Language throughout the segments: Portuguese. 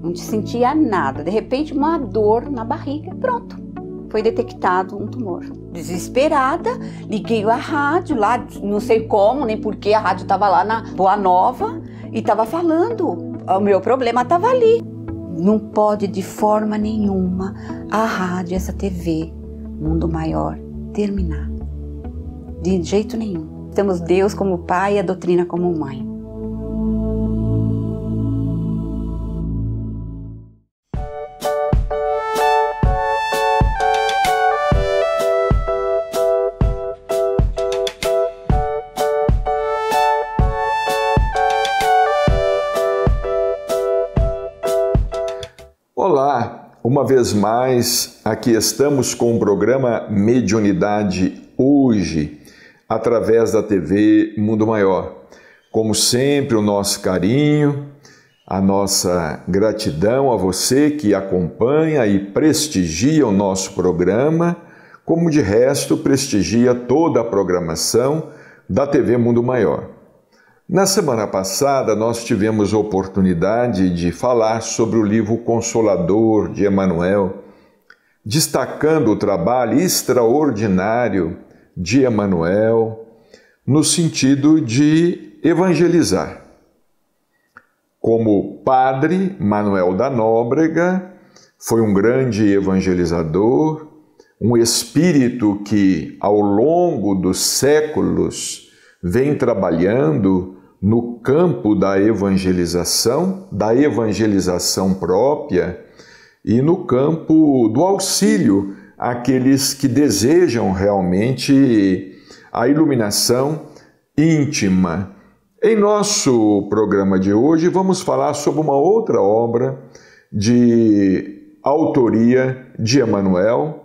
não sentia nada. De repente, uma dor na barriga, pronto. Foi detectado um tumor. Desesperada, liguei a rádio lá, não sei como, nem porquê, a rádio estava lá na Boa Nova e estava falando. O meu problema estava ali. Não pode de forma nenhuma a rádio, essa TV, Mundo Maior, terminar. De jeito nenhum. Temos Deus como pai e a doutrina como mãe. Olá, uma vez mais, aqui estamos com o programa Mediunidade Hoje, através da TV Mundo Maior. Como sempre, o nosso carinho, a nossa gratidão a você que acompanha e prestigia o nosso programa, como de resto prestigia toda a programação da TV Mundo Maior. Na semana passada, nós tivemos a oportunidade de falar sobre o livro Consolador de Emmanuel, destacando o trabalho extraordinário de Emmanuel no sentido de evangelizar. Como padre, Manuel da Nóbrega foi um grande evangelizador, um espírito que, ao longo dos séculos, vem trabalhando no campo da evangelização própria e no campo do auxílio àqueles que desejam realmente a iluminação íntima. Em nosso programa de hoje vamos falar sobre uma outra obra de autoria de Emmanuel,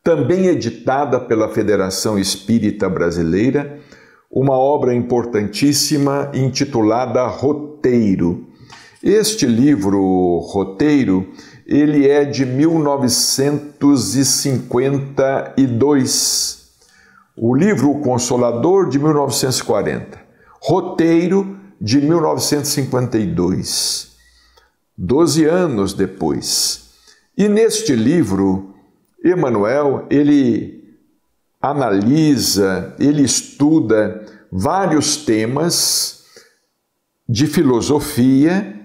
também editada pela Federação Espírita Brasileira, uma obra importantíssima intitulada Roteiro. Este livro, Roteiro, ele é de 1952. O livro Consolador, de 1940. Roteiro, de 1952. 12 anos depois. E neste livro, Emmanuel, ele analisa, ele estuda vários temas de filosofia,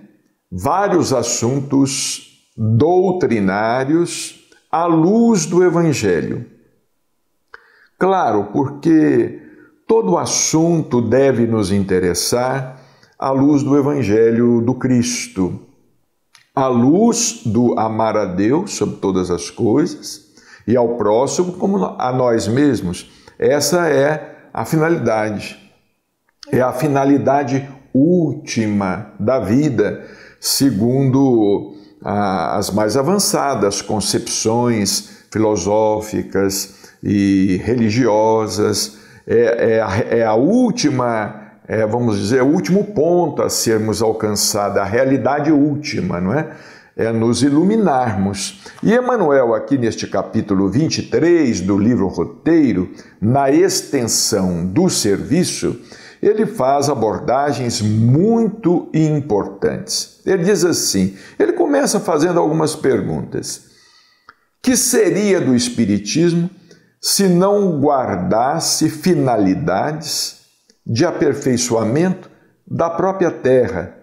vários assuntos doutrinários à luz do Evangelho. Claro, porque todo assunto deve nos interessar à luz do Evangelho do Cristo, à luz do amar a Deus sobre todas as coisas e ao próximo como a nós mesmos. Essa é a finalidade. É a finalidade última da vida, segundo as mais avançadas concepções filosóficas e religiosas. É a última, vamos dizer, o último ponto a sermos alcançado, a realidade última, não é? É nos iluminarmos. E Emmanuel, aqui neste capítulo 23 do livro Roteiro, na extensão do serviço, ele faz abordagens muito importantes. Ele diz assim, ele começa fazendo algumas perguntas. Que seria do Espiritismo se não guardasse finalidades de aperfeiçoamento da própria terra,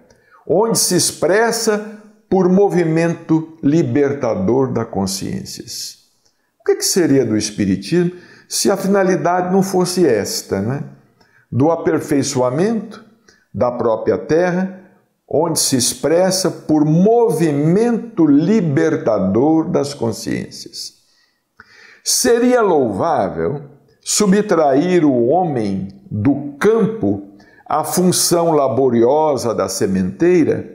onde se expressa por movimento libertador das consciências? O que seria do Espiritismo se a finalidade não fosse esta, né? Do aperfeiçoamento da própria terra, onde se expressa por movimento libertador das consciências. Seria louvável subtrair o homem do campo à função laboriosa da sementeira,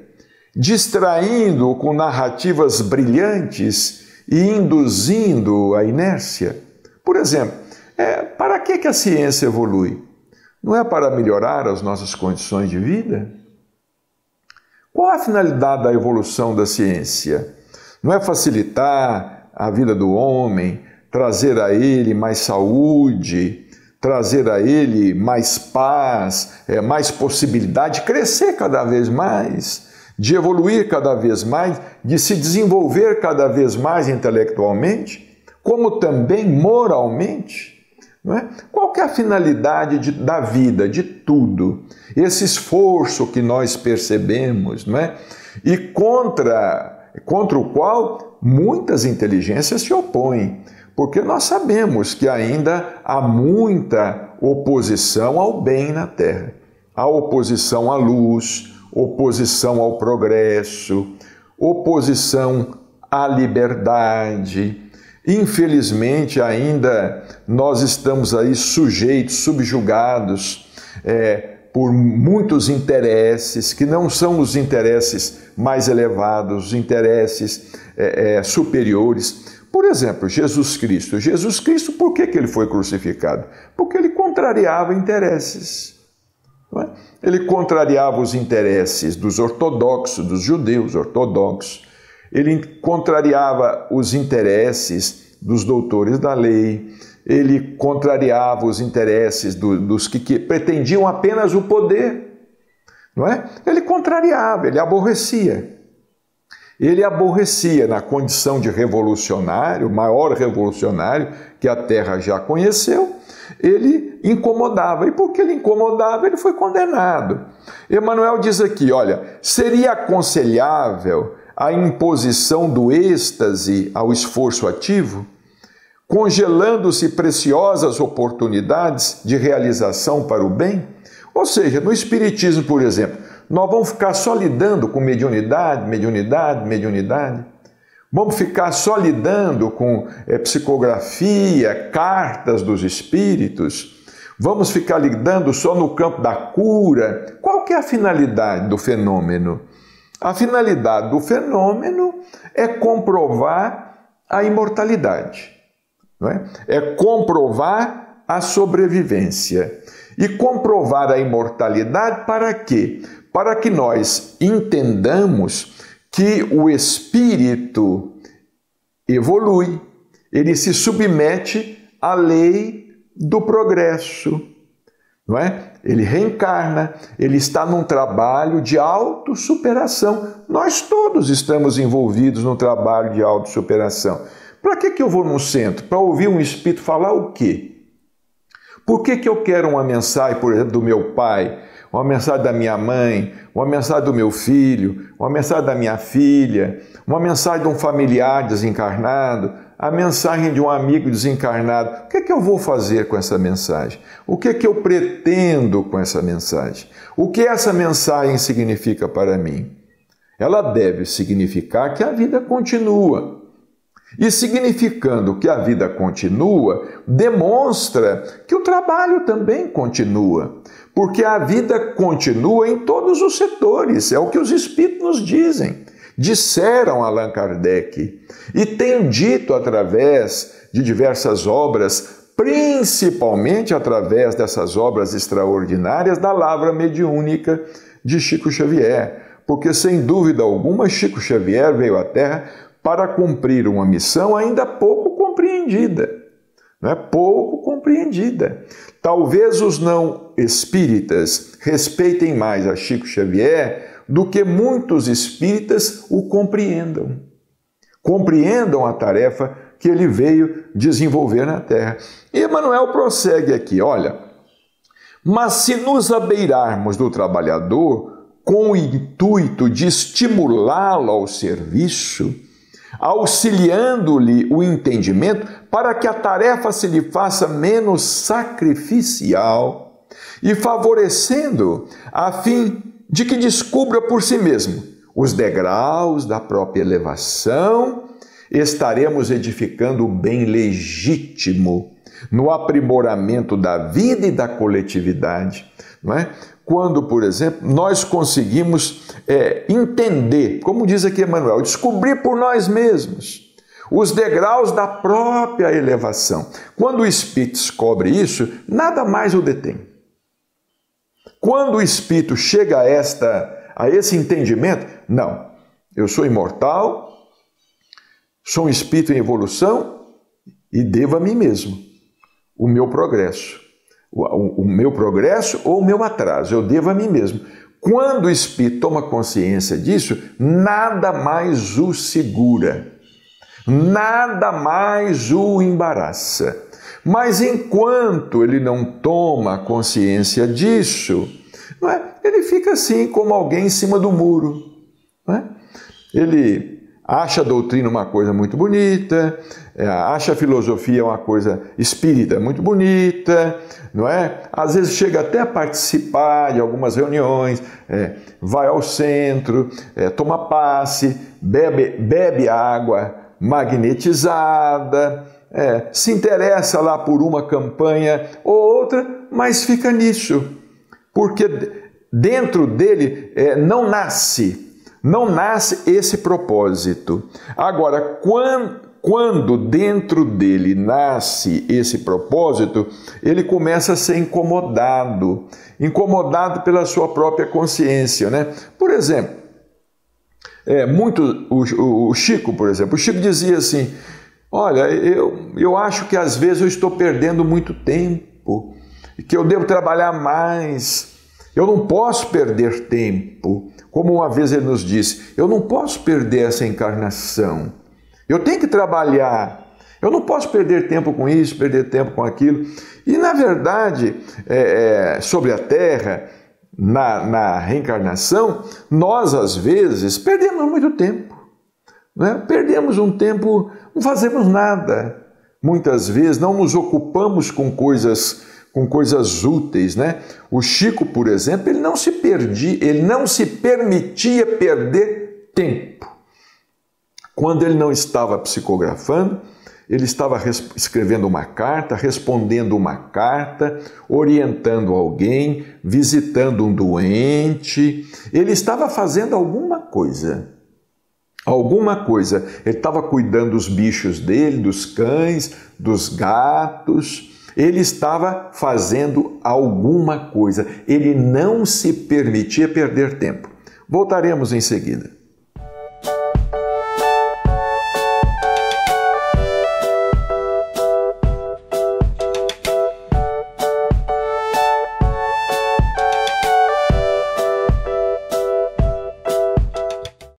distraindo-o com narrativas brilhantes e induzindo a inércia? Por exemplo, para que a ciência evolui? Não é para melhorar as nossas condições de vida? Qual a finalidade da evolução da ciência? Não é facilitar a vida do homem, trazer a ele mais saúde, trazer a ele mais paz, mais possibilidade de crescer cada vez mais, de evoluir cada vez mais, de se desenvolver cada vez mais intelectualmente, como também moralmente. Não é? Qual que é a finalidade da vida, de tudo? Esse esforço que nós percebemos, não é? E contra o qual muitas inteligências se opõem, porque nós sabemos que ainda há muita oposição ao bem na Terra. Há oposição à luz, oposição ao progresso, oposição à liberdade. Infelizmente, ainda nós estamos aí sujeitos, subjugados por muitos interesses, que não são os interesses mais elevados, os interesses superiores. Por exemplo, Jesus Cristo. Jesus Cristo, por que ele foi crucificado? Porque ele contrariava interesses. Não é? Ele contrariava os interesses dos ortodoxos, dos judeus ortodoxos. Ele contrariava os interesses dos doutores da lei. Ele contrariava os interesses dos que pretendiam apenas o poder. Não é? Ele contrariava, ele aborrecia. Ele aborrecia na condição de revolucionário, o maior revolucionário que a Terra já conheceu. Ele incomodava, e porque ele incomodava, ele foi condenado. Emmanuel diz aqui, olha, seria aconselhável a imposição do êxtase ao esforço ativo, congelando-se preciosas oportunidades de realização para o bem? Ou seja, no Espiritismo, por exemplo, nós vamos ficar só lidando com mediunidade. Vamos ficar só lidando com psicografia, cartas dos espíritos. Vamos ficar lidando só no campo da cura. Qual que é a finalidade do fenômeno? A finalidade do fenômeno é comprovar a imortalidade. Não é? É comprovar a sobrevivência. E comprovar a imortalidade para quê? Para que nós entendamos que o espírito evolui, ele se submete à lei do progresso, não é? Ele reencarna, ele está num trabalho de autossuperação. Nós todos estamos envolvidos no trabalho de autossuperação. Para que eu vou num centro? Para ouvir um espírito falar o quê? Por que eu quero uma mensagem, por exemplo, do meu pai, uma mensagem da minha mãe, uma mensagem do meu filho, uma mensagem da minha filha, uma mensagem de um familiar desencarnado, a mensagem de um amigo desencarnado? O que eu vou fazer com essa mensagem? O que eu pretendo com essa mensagem? O que essa mensagem significa para mim? Ela deve significar que a vida continua. E significando que a vida continua, demonstra que o trabalho também continua. Porque a vida continua em todos os setores, é o que os espíritos nos dizem. Disseram Allan Kardec e têm dito através de diversas obras, principalmente através dessas obras extraordinárias da Lavra Mediúnica de Chico Xavier. Porque, sem dúvida alguma, Chico Xavier veio à Terra para cumprir uma missão ainda pouco compreendida. Não é? Pouco compreendida. Talvez os não espíritas respeitem mais a Chico Xavier do que muitos espíritas o compreendam. Compreendam a tarefa que ele veio desenvolver na Terra. E Emmanuel prossegue aqui, olha, mas se nos abeirarmos do trabalhador com o intuito de estimulá-lo ao serviço, auxiliando-lhe o entendimento para que a tarefa se lhe faça menos sacrificial e favorecendo a fim de que descubra por si mesmo os degraus da própria elevação, estaremos edificando o bem legítimo no aprimoramento da vida e da coletividade, não é? Quando, por exemplo, nós conseguimos entender, como diz aqui Emmanuel, descobrir por nós mesmos os degraus da própria elevação. Quando o espírito descobre isso, nada mais o detém. Quando o espírito chega a esse entendimento, não, eu sou imortal, sou um espírito em evolução e devo a mim mesmo o meu progresso. O meu progresso ou o meu atraso, eu devo a mim mesmo. Quando o espírito toma consciência disso, nada mais o segura, nada mais o embaraça. Mas enquanto ele não toma consciência disso, não é? Ele fica assim como alguém em cima do muro. Não é? Ele acha a doutrina uma coisa muito bonita, acha a filosofia uma coisa espírita muito bonita, não é? Às vezes chega até a participar de algumas reuniões, vai ao centro, toma passe, bebe água magnetizada, se interessa lá por uma campanha ou outra, mas fica nisso, porque dentro dele não nasce esse propósito. Agora, quando dentro dele nasce esse propósito, ele começa a ser incomodado pela sua própria consciência, né? Por exemplo, o Chico, por exemplo, o Chico dizia assim: olha, eu acho que às vezes eu estou perdendo muito tempo, que eu devo trabalhar mais, eu não posso perder tempo. Como uma vez ele nos disse, eu não posso perder essa encarnação, eu tenho que trabalhar, eu não posso perder tempo com isso, perder tempo com aquilo. E na verdade, sobre a Terra, na reencarnação, nós às vezes perdemos muito tempo, né? Perdemos um tempo, não fazemos nada, muitas vezes não nos ocupamos com coisas úteis, né? O Chico, por exemplo, ele não se permitia perder tempo. Quando ele não estava psicografando, ele estava escrevendo uma carta, respondendo uma carta, orientando alguém, visitando um doente. Ele estava fazendo alguma coisa. Ele estava cuidando dos bichos dele, dos cães, dos gatos. Ele estava fazendo alguma coisa. Ele não se permitia perder tempo. Voltaremos em seguida.